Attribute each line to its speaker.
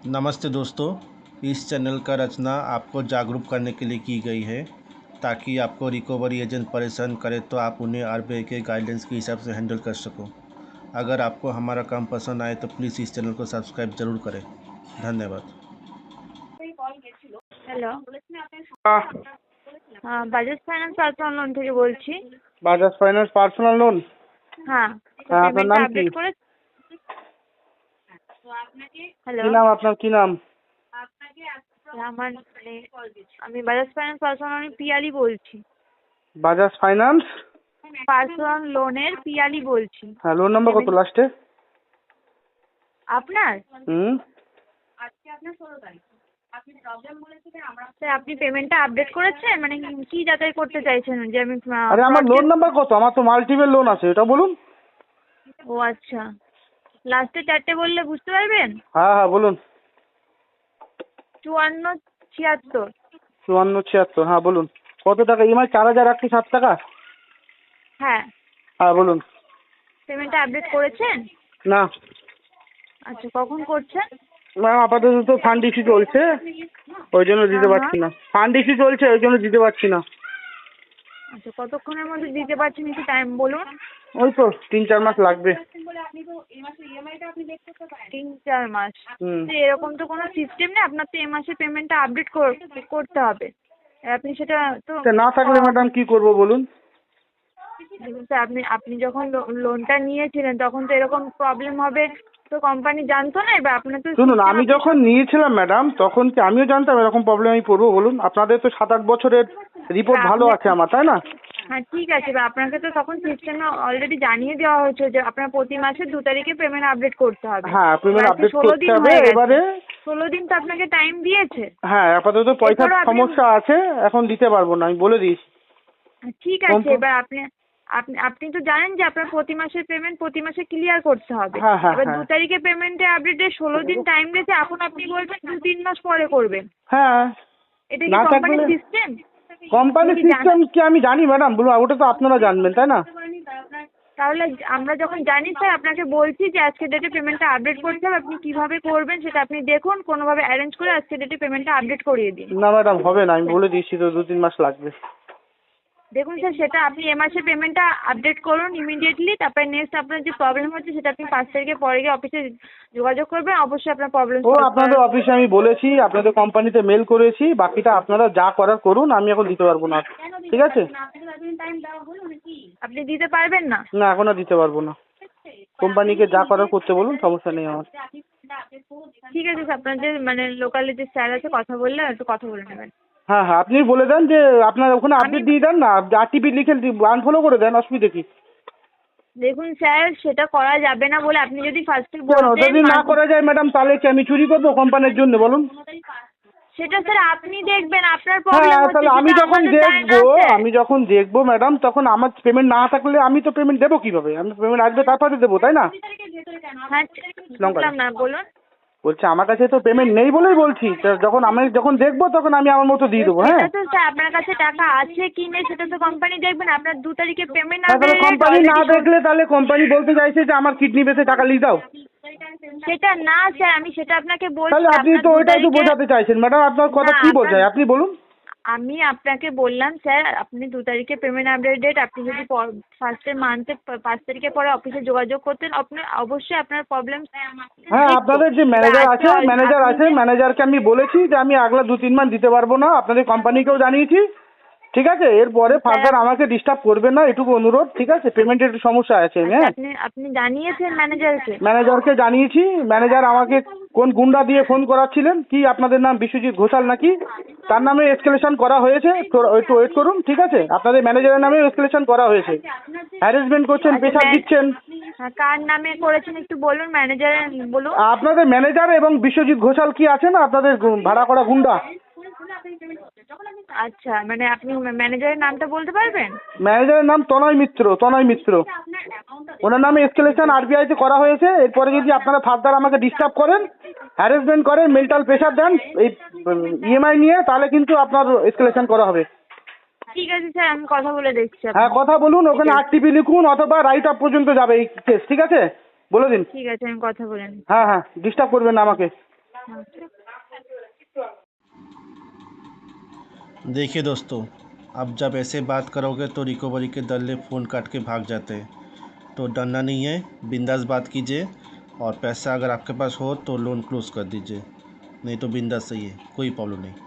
Speaker 1: नमस्ते दोस्तों, इस चैनल का रचना आपको जागरूक करने के लिए की गई है ताकि आपको रिकवरी एजेंट परेशान करे तो आप उन्हें आरबीआई के गाइडेंस के हिसाब से हैंडल कर सको। अगर आपको हमारा काम पसंद आए तो प्लीज़ इस चैनल को सब्सक्राइब ज़रूर करें। धन्यवाद।
Speaker 2: হ্যালো,
Speaker 3: আহ,
Speaker 2: বাজাজ ফাইন্যান্স পার্সোনাল লোন থেকে বলছি।
Speaker 3: Bajaj finance personal loan.
Speaker 2: হ্যাঁ, তো
Speaker 3: হ্যাঁ, আপনার
Speaker 2: পেমেন্টটা
Speaker 3: নাম কি?
Speaker 2: আপডেট করে। হ্যালো,
Speaker 3: কি নাম আপনার? কি নাম?
Speaker 2: আমার আমি বাজাজ ফাইন্যান্স পার্সোনাল লোনের পিয়ালি বলছি।
Speaker 3: বাজাজ ফাইন্যান্স
Speaker 2: পার্সোনাল লোনের পিয়ালি বলছি।
Speaker 3: হ্যাঁ, লোন নাম্বার কত লাস্টে?
Speaker 2: আপনার
Speaker 3: হুম,
Speaker 2: স্যার, আপনি পেমেন্টটা আপডেট করেছেন, মানে কি যাচাই করতে চাইছেন যে আমি
Speaker 3: আরে আমার
Speaker 2: fraud
Speaker 3: লোন নাম্বার কত? আমার তো মাল্টিপল লোন আছে, এটা বলুন।
Speaker 2: ও আচ্ছা, লাস্টে চারটে বললে বুঝতে পারবেন।
Speaker 3: হ্যাঁ হ্যাঁ বলুন।
Speaker 2: 5476।
Speaker 3: 5476, হ্যাঁ বলুন। কত টাকা ইএমআই? 4008 টাকা।
Speaker 2: হ্যাঁ,
Speaker 3: হ্যাঁ বলুন।
Speaker 2: পেমেন্টটা আপডেট করেছেন?
Speaker 3: না
Speaker 2: আচ্ছা, কখন করছেন?
Speaker 3: ম্যাম, আপাতত তো ফান্ড ইস্যু চলছে, ওই জন্য দিতে পারছি না। ফান্ড ইস্যু চলছে, ওই জন্য দিতে পারছি না।
Speaker 2: আচ্ছা, কতক্ষণের মধ্যে দিতে পারছেন একটু টাইম বলুন।
Speaker 3: ওই তো 3-4 মাস লাগবে।
Speaker 2: 3-4 মাস?
Speaker 3: হুম।
Speaker 2: তো এরকম তো কোনো সিস্টেম নেই, আপনার তো এ মাসে পেমেন্টটা আপডেট করতে হবে। আপনি সেটা তো
Speaker 3: তা না থাকলে ম্যাডাম কি করব বলুন?
Speaker 2: দেখুন স্যার, আপনি যখন লোনটা নিয়েছিলেন তখন তো এরকম প্রবলেম হবে তো কোম্পানি জানতো না, এবার আপনার তো
Speaker 3: শুনুন, আমি যখন নিয়েছিলাম ম্যাডাম তখন কি আমিও জানতাম এরকম প্রবলেম আমি পড়বো বলুন? আপনাদের তো 7-8 বছরের রিপোর্ট ভালো আছে আমার, তাই না?
Speaker 2: হ্যাঁ ঠিক আছে, এবার আপনাকে তো তখন সিস্টেমে অলরেডি জানিয়ে দেওয়া হয়েছে যে আপনার প্রতি মাসে 2 তারিখে পেমেন্ট আপডেট করতে হবে।
Speaker 3: হ্যাঁ, পেমেন্ট আপডেট
Speaker 2: 16
Speaker 3: করতে
Speaker 2: দিন
Speaker 3: হবে
Speaker 2: হয়ে গেছে।
Speaker 3: এবারে।
Speaker 2: 16 দিন তো আপনাকে টাইম দিয়েছে।
Speaker 3: হ্যাঁ, আপাতত পয়সার
Speaker 2: এরপরও আপনি-
Speaker 3: সমস্যা আছে, এখন দিতে পারবো না, আমি বলে দিয়েছি।
Speaker 2: ঠিক আছে, এবার আপনি আপনি আপনি তো জানেন যে আপনার প্রতি মাসের পেমেন্ট প্রতি মাসে ক্লিয়ার করতে হবে।
Speaker 3: হ্যাঁ হ্যাঁ
Speaker 2: এবার
Speaker 3: হ্যাঁ
Speaker 2: 2 তারিখে পেমেন্টে আপডেটে 16 দিন টাইম গেছে, এখন আপনি বলবেন 2-3 মাস পরে করবেন।
Speaker 3: হ্যাঁ।
Speaker 2: এটা কি
Speaker 3: না
Speaker 2: কোম্পানির
Speaker 3: থাকলে
Speaker 2: সিস্টেম?
Speaker 3: কোম্পানির সিস্টেম কি আমি জানি ম্যাডাম বলুন? ওটা তো আপনারা জানবেন, তাই না?
Speaker 2: তাহলে আমরা যখন জানি স্যার, আপনাকে বলছি যে আজকে ডেটে পেমেন্টটা আপডেট করতে হবে, আপনি কিভাবে করবেন সেটা আপনি দেখুন, কোনোভাবে অ্যারেঞ্জ করে আজকে ডেটে পেমেন্টটা আপডেট করিয়ে দিন।
Speaker 3: না ম্যাডাম, হবে না, আমি বলে দিয়েছি তো 2-3 মাস লাগবে।
Speaker 2: দেখুন স্যার, সেটা আপনি এ মাসে পেমেন্টটা আপডেট করুন ইমিডিয়েটলি, তারপরে নেক্সট আপনার যে প্রবলেম হচ্ছে সেটা আপনি 5 তারিখের পরে গিয়ে অফিসে যোগাযোগ করবেন, অবশ্যই আপনার প্রবলেম
Speaker 3: ও
Speaker 2: সলভ
Speaker 3: আপনাদের অফিসে আমি বলেছি, আপনাদের কোম্পানিতে মেল করেছি, বাকিটা আপনারা যা করার করুন, আমি এখন দিতে পারবো না, ঠিক আছে?
Speaker 2: আপনি দিতে পারবেন না?
Speaker 3: না, এখন আর দিতে পারবো না। কোম্পানিকে যা করার করতে বলুন, সমস্যা নেই আমার।
Speaker 2: ঠিক আছে স্যার, আপনার যে মানে লোকালে যে স্যার আছে কথা বললে একটু কথা বলে নেবেন।
Speaker 3: হ্যাঁ হ্যাঁ, আপনি বলে দেন যে আপনার ওখানে আপডেট দিয়ে দেন না, আরটিপি লিখে আনফলো করে দেন, অসুবিধা কি?
Speaker 2: দেখুন স্যার, সেটা করা যাবে না বলে আপনি যদি ফার্স্টে
Speaker 3: কেন
Speaker 2: বলতেন।
Speaker 3: যদি না করা যায় ম্যাডাম, তাহলে কি আমি চুরি করবো কোম্পানির জন্য বলুন?
Speaker 2: সেটা স্যার আপনি দেখবেন, আপনার
Speaker 3: হ্যাঁ,
Speaker 2: প্রবলেম হচ্ছে
Speaker 3: তাহলে আমি
Speaker 2: সেটা
Speaker 3: যখন
Speaker 2: আমাদের যায় না
Speaker 3: দেখবো,
Speaker 2: স্যার।
Speaker 3: আমি যখন দেখবো ম্যাডাম, তখন আমার পেমেন্ট না থাকলে আমি তো পেমেন্ট দেবো কিভাবে? আমি পেমেন্ট আসবে তারপরে দেবো, তাই না?
Speaker 2: হ্যাঁ, বুঝলাম না, বলুন।
Speaker 3: বলছে আমার কাছে তো পেমেন্ট নেই বলেই বলছি, তা যখন দেখবো তখন আমি আমার মতো দিয়ে দেবো। হ্যাঁ,
Speaker 2: সেটা তো স্যার আপনার কাছে টাকা আছে কি নেই সেটা তো কোম্পানি দেখবেন, আপনার 2 তারিখে পেমেন্ট
Speaker 3: তাহলে কোম্পানি না দেখলে তাহলে কোম্পানি বলতে চাইছে যে আমার কিডনি বেঁচে টাকা লিয়ে দাও।
Speaker 2: সেটা না স্যার, আমি সেটা আপনাকে বলছি।
Speaker 3: তাহলে আপনি
Speaker 2: আপনার
Speaker 3: তো
Speaker 2: 2
Speaker 3: ওইটাই তো
Speaker 2: তারিখে
Speaker 3: বোঝাতে চাইছেন ম্যাডাম, আপনার কথা
Speaker 2: না,
Speaker 3: কি বোঝায় আপনি বলুন?
Speaker 2: আমি আপনাকে বললাম স্যার, আপনি 2 তারিখে পেমেন্ট আপডেট ডেট, আপনি যদি ফার্স্টের মান্থে 5 তারিখের পরে অফিসে যোগাযোগ করতেন, আপনি অবশ্যই আপনার প্রবলেম।
Speaker 3: হ্যাঁ, আপনাদের যে ম্যানেজারকে আমি বলেছি যে আমি আগলা 2-3 মাস দিতে পারবো না, আপনাদের কোম্পানিকেও জানিয়েছি, ঠিক আছে? এরপরে ফার্দার আমাকে ডিস্টার্ব করবেন না, এটুকু অনুরোধ, ঠিক আছে? পেমেন্টের একটু সমস্যা আছে। হ্যাঁ,
Speaker 2: আপনি জানিয়েছেন ম্যানেজারকে?
Speaker 3: ম্যানেজারকে জানিয়েছি। ম্যানেজার আমাকে কোন গুন্ডা দিয়ে ফোন করাচ্ছিলেন, কি আপনাদের নাম বিশ্বজিৎ ঘোষাল নাকি, তার নামে এসকেলেশন করা হয়েছে, তো একটু ওয়েট করুন, ঠিক আছে? আপনাদের ম্যানেজারের নামে এসকেলেশন করা হয়েছে, হ্যারাসমেন্ট করছেন, প্রেশার দিচ্ছেন।
Speaker 2: হ্যাঁ, কার নামে করেছেন একটু বলুন, ম্যানেজার বলুন।
Speaker 3: আপনাদের ম্যানেজার এবং বিশ্বজিৎ ঘোষাল কি আছে না আপনাদের ভাড়া করা গুন্ডা?
Speaker 2: আচ্ছা, মানে আপনি ম্যানেজারের নামটা বলতে পারবেন?
Speaker 3: ম্যানেজারের নাম তনয় মিত্র। ওনার নামে এসকেলেশন আরবিআইতে করা হয়েছে। এরপরে যদি আপনারা ফার্দার আমাকে ডিস্টার্ব করেন, হ্যারাসমেন্ট করেন, মেন্টাল প্রেশার দেন এই ইএমআই নিয়ে, তাহলে কিন্তু আপনার এসকেলেশন করা হবে।
Speaker 2: ঠিক আছে স্যার, আমি কথা বলে দেখছি।
Speaker 3: হ্যাঁ, কথা বলুন, ওখানে আরটিপি লিখুন অথবা রাইট আপ পর্যন্ত যাবে এই কেস, ঠিক আছে? বলে দিন।
Speaker 2: ঠিক আছে, আমি কথা বলে নিই।
Speaker 3: হ্যাঁ হ্যাঁ, ডিস্টার্ব করবেন না আমাকে।
Speaker 2: हाँ।
Speaker 1: देखिए दोस्तों, अब जब ऐसे बात करोगे तो रिकवरी के दल्ले फ़ोन काट के भाग जाते हैं। तो डरना नहीं है, बिंदास बात कीजिए और पैसा अगर आपके पास हो तो लोन क्लोज़ कर दीजिए, नहीं तो बिंदास सही है, कोई प्रॉब्लम नहीं।